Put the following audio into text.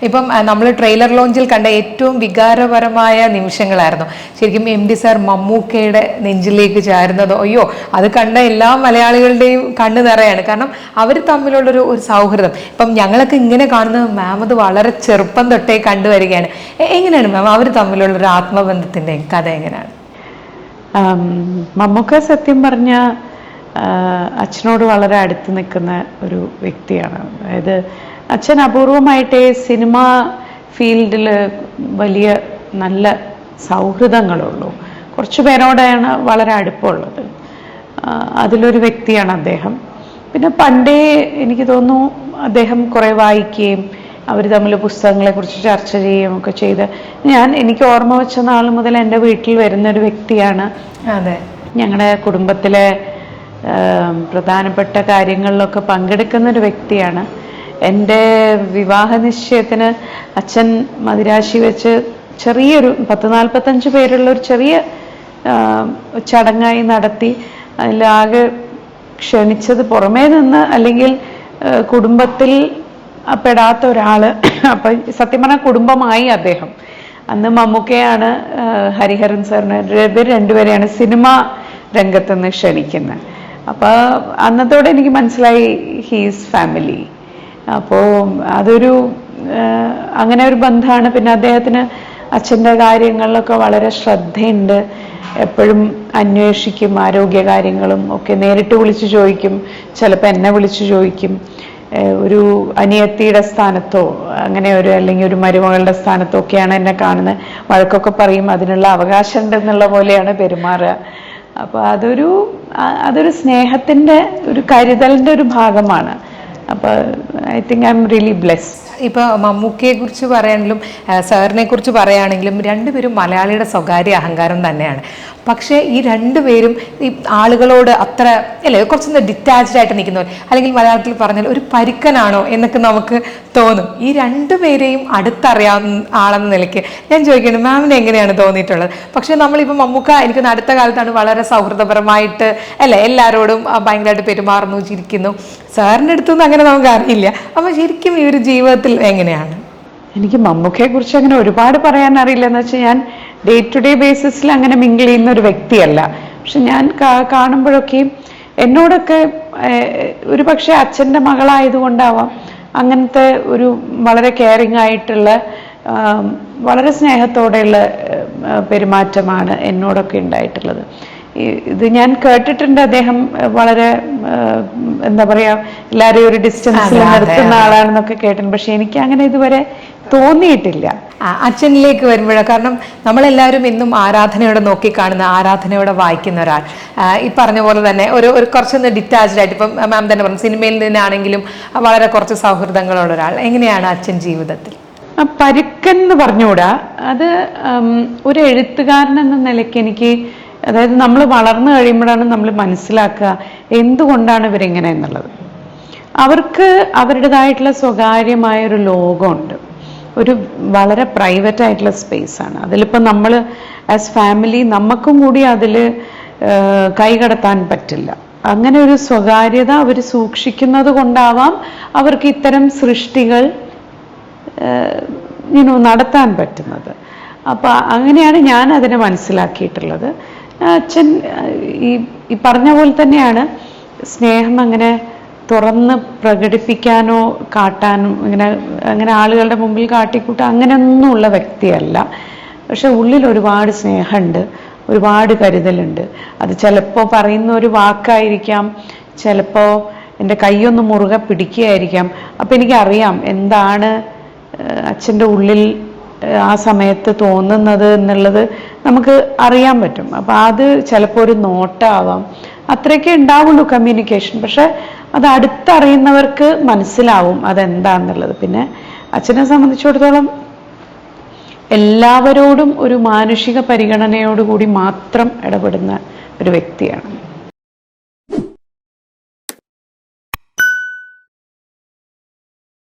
ഇപ്പം നമ്മൾ ട്രെയിലർ ലോഞ്ചിൽ കണ്ട ഏറ്റവും വികാരപരമായ നിമിഷങ്ങളായിരുന്നു. ശരിക്കും MD സാർ മമ്മൂക്കയുടെ നെഞ്ചിലേക്ക് ചാരുന്നതോ, അയ്യോ അത് കണ്ട എല്ലാ മലയാളികളുടെയും കണ്ണു നിറയാണ്. കാരണം അവർ തമ്മിലുള്ളൊരു സൗഹൃദം ഇപ്പം ഞങ്ങളൊക്കെ ഇങ്ങനെ കാണുന്നത് മാം അത് വളരെ ചെറുപ്പം തൊട്ടേ കണ്ടുവരികയാണ്. എങ്ങനെയാണ് മാം അവർ തമ്മിലുള്ളൊരു ആത്മബന്ധത്തിൻ്റെ കഥ എങ്ങനെയാണ്? മമ്മൂക്ക സത്യം പറഞ്ഞ അച്ഛനോട് വളരെ അടുത്ത് നിൽക്കുന്ന ഒരു വ്യക്തിയാണ്. അതായത് അച്ഛൻ അപൂർവമായിട്ടേ സിനിമ ഫീൽഡിൽ വലിയ നല്ല സൗഹൃദങ്ങളുള്ളൂ. കുറച്ചു പേരോടാണ് വളരെ അടുപ്പമുള്ളത്. അതിലൊരു വ്യക്തിയാണ് അദ്ദേഹം. പിന്നെ പണ്ടേ എനിക്ക് തോന്നുന്നു അദ്ദേഹം കുറേ വായിക്കുകയും അവർ തമ്മിൽ പുസ്തകങ്ങളെക്കുറിച്ച് ചർച്ച ചെയ്യുകയും ഒക്കെ ചെയ്ത് എനിക്ക് ഓർമ്മ വെച്ച നാൾ മുതൽ എൻ്റെ വീട്ടിൽ വരുന്നൊരു വ്യക്തിയാണ്. അതെ, ഞങ്ങളുടെ കുടുംബത്തിലെ പ്രധാനപ്പെട്ട കാര്യങ്ങളിലൊക്കെ പങ്കെടുക്കുന്നൊരു വ്യക്തിയാണ്. എൻ്റെ വിവാഹ നിശ്ചയത്തിന് അച്ഛൻ മദിരാശി വെച്ച് ചെറിയൊരു 40-45 പേരുള്ള ഒരു ചെറിയ ചടങ്ങായി നടത്തി. അതിലാകെ ക്ഷണിച്ചത് പുറമേ നിന്ന് അല്ലെങ്കിൽ കുടുംബത്തിൽ പെടാത്ത ഒരാള്. അപ്പം സത്യം പറഞ്ഞാൽ കുടുംബമായി അദ്ദേഹം. അന്ന് മമ്മൂക്കയാണ് ഹരിഹരൻ സാറിന് ഇവർ രണ്ടുപേരെയാണ് സിനിമ രംഗത്തുനിന്ന് ക്ഷണിക്കുന്നത്. അപ്പോൾ അന്നത്തോടെ എനിക്ക് മനസ്സിലായി ഹീസ് ഫാമിലി. അപ്പോൾ അതൊരു അങ്ങനെ ഒരു ബന്ധമാണ്. പിന്നെ അദ്ദേഹത്തിന് അച്ഛൻ്റെ കാര്യങ്ങളിലൊക്കെ വളരെ ശ്രദ്ധയുണ്ട്. എപ്പോഴും അന്വേഷിക്കും, ആരോഗ്യകാര്യങ്ങളും ഒക്കെ നേരിട്ട് വിളിച്ചു ചോദിക്കും. ചിലപ്പോൾ എന്നെ വിളിച്ചു ചോദിക്കും. ഒരു അനിയത്തിയുടെ സ്ഥാനത്തോ അങ്ങനെ അല്ലെങ്കിൽ ഒരു മരുമകളുടെ സ്ഥാനത്തോ ഒക്കെയാണ് എന്നെ കാണുന്നത്. വഴക്കൊക്കെ പറയും, അതിനുള്ള അവകാശം ഉണ്ടെന്നുള്ള പോലെയാണ് പെരുമാറുക. അപ്പോൾ അതൊരു സ്നേഹത്തിൻ്റെ ഒരു കരുതലിൻ്റെ ഒരു ഭാഗമാണ്. അപ്പോൾ I think I am really blessed. ഇപ്പോൾ മമ്മൂക്കയെ കുറിച്ച് പറയാണെങ്കിലും സാറിനെ കുറിച്ച് പറയുകയാണെങ്കിലും രണ്ടുപേരും മലയാളിയുടെ സ്വകാര്യ അഹങ്കാരം തന്നെയാണ്. പക്ഷേ ഈ രണ്ടുപേരും ഈ ആളുകളോട് അത്ര അല്ലേ കുറച്ചൊന്ന് ഡിറ്റാച്ച്ഡ് ആയിട്ട് നിൽക്കുന്നവർ, അല്ലെങ്കിൽ മലയാളത്തിൽ പറഞ്ഞാൽ ഒരു പരുക്കനാണോ എന്നൊക്കെ നമുക്ക് തോന്നും. ഈ രണ്ടുപേരെയും അടുത്തറിയാവുന്ന ആളെന്ന നിലയ്ക്ക് ഞാൻ ചോദിക്കണം, മാമിന് എങ്ങനെയാണ് തോന്നിയിട്ടുള്ളത്? പക്ഷേ നമ്മളിപ്പോൾ മമ്മൂക്ക എനിക്ക് അടുത്ത കാലത്താണ് വളരെ സൗഹൃദപരമായിട്ട് അല്ലേ എല്ലാവരോടും ഭയങ്കരമായിട്ട് പെരുമാറുന്നു, ചിരിക്കുന്നു. സാറിൻ്റെ അടുത്തൊന്നും അങ്ങനെ നമുക്ക് അറിയില്ല. അപ്പോൾ ശരിക്കും ഈ ഒരു ജീവിതത്തിൽ എങ്ങനെയാണ്? എനിക്ക് മമ്മൂക്കയെ കുറിച്ച് അങ്ങനെ ഒരുപാട് പറയാൻ അറിയില്ല. എന്ന് വെച്ചാൽ ഞാൻ ഡേ ടു ഡേ ബേസിസിൽ അങ്ങനെ മിങ്കിൾ ചെയ്യുന്ന ഒരു വ്യക്തിയല്ല. പക്ഷെ ഞാൻ കാണുമ്പോഴൊക്കെയും എന്നോടൊക്കെ ഒരു പക്ഷേ അച്ഛൻ്റെ മകളായതുകൊണ്ടാവാം അങ്ങനത്തെ ഒരു വളരെ കെയറിങ് ആയിട്ടുള്ള വളരെ സ്നേഹത്തോടെയുള്ള പെരുമാറ്റമാണ് എന്നോടൊക്കെ ഉണ്ടായിട്ടുള്ളത്. ഇത് ഞാൻ കേട്ടിട്ടുണ്ട്. അദ്ദേഹം വളരെ എന്താ പറയാ എല്ലാവരെയും ഒരു ഡിസ്റ്റൻസിൽ നിർത്തുന്ന ആളാണെന്നൊക്കെ കേട്ടിട്ടുണ്ട്. പക്ഷെ എനിക്ക് അങ്ങനെ ഇതുവരെ തോന്നിയിട്ടില്ല. അച്ഛനിലേക്ക് വരുമ്പോഴാണ്, കാരണം നമ്മളെല്ലാവരും എന്നും ആരാധനയോടെ നോക്കിക്കാണുന്ന, ആരാധനയോടെ വായിക്കുന്ന ഒരാൾ. ഈ പറഞ്ഞ പോലെ തന്നെ ഒരു കുറച്ചൊന്ന് ഡിറ്റാച്ച്ഡ് ആയിട്ട്, ഇപ്പം മാം തന്നെ പറഞ്ഞു സിനിമയിൽ നിന്നാണെങ്കിലും വളരെ കുറച്ച് സൗഹൃദങ്ങളുള്ള ഒരാൾ. എങ്ങനെയാണ് അച്ഛൻ ജീവിതത്തിൽ? പരുക്കൻ എന്ന് പറഞ്ഞുകൂടാ. അത് ഒരു എഴുത്തുകാരൻ എന്ന നിലയ്ക്ക് എനിക്ക്, അതായത് നമ്മൾ വളർന്നു കഴിയുമ്പോഴാണ് നമ്മൾ മനസ്സിലാക്കുക എന്തുകൊണ്ടാണ് ഇവരിങ്ങനെ എന്നുള്ളത്. അവർക്ക് അവരുടേതായിട്ടുള്ള സ്വകാര്യമായ ഒരു ലോകമുണ്ട്, ഒരു വളരെ പ്രൈവറ്റ് ആയിട്ടുള്ള സ്പേസാണ്. അതിലിപ്പോൾ നമ്മൾ ആസ് ഫാമിലി നമുക്കും കൂടി അതിൽ കൈകടത്താൻ പറ്റില്ല. അങ്ങനെ ഒരു സ്വകാര്യത അവർ സൂക്ഷിക്കുന്നത് കൊണ്ടാവാം അവർക്ക് ഇത്തരം സൃഷ്ടികൾ നടത്താൻ പറ്റുന്നത്. അപ്പം അങ്ങനെയാണ് ഞാൻ അതിനെ മനസ്സിലാക്കിയിട്ടുള്ളത്. അച്ഛൻ ഈ പറഞ്ഞ പോലെ തന്നെയാണ്. സ്നേഹം അങ്ങനെ തുറന്ന് പ്രകടിപ്പിക്കാനോ കാട്ടാനോ അങ്ങനെ ആളുകളുടെ മുമ്പിൽ കാട്ടിക്കൂട്ടാൻ അങ്ങനെയൊന്നുമുള്ള വ്യക്തിയല്ല. പക്ഷെ ഉള്ളിൽ ഒരുപാട് സ്നേഹമുണ്ട്, ഒരുപാട് കരുതലുണ്ട്. അത് ചിലപ്പോൾ പറയുന്ന ഒരു വാക്കായിരിക്കാം, ചിലപ്പോൾ എൻ്റെ കൈയൊന്ന് മുറുകെ പിടിക്കുകയായിരിക്കാം. അപ്പം എനിക്കറിയാം എന്താണ് അച്ഛൻ്റെ ഉള്ളിൽ ആ സമയത്ത് തോന്നുന്നത് എന്നുള്ളത് നമുക്ക് അറിയാൻ പറ്റും. അപ്പം അത് ചിലപ്പോൾ ഒരു നോട്ടാവാം, അത്രയൊക്കെ ഉണ്ടാവുള്ളൂ കമ്മ്യൂണിക്കേഷൻ. പക്ഷെ അത് അടുത്തറിയുന്നവർക്ക് മനസ്സിലാവും അതെന്താന്നുള്ളത്. പിന്നെ അച്ഛനെ സംബന്ധിച്ചിടത്തോളം എല്ലാവരോടും ഒരു മാനുഷിക പരിഗണനയോടുകൂടി മാത്രം ഇടപെടുന്ന ഒരു വ്യക്തിയാണ്.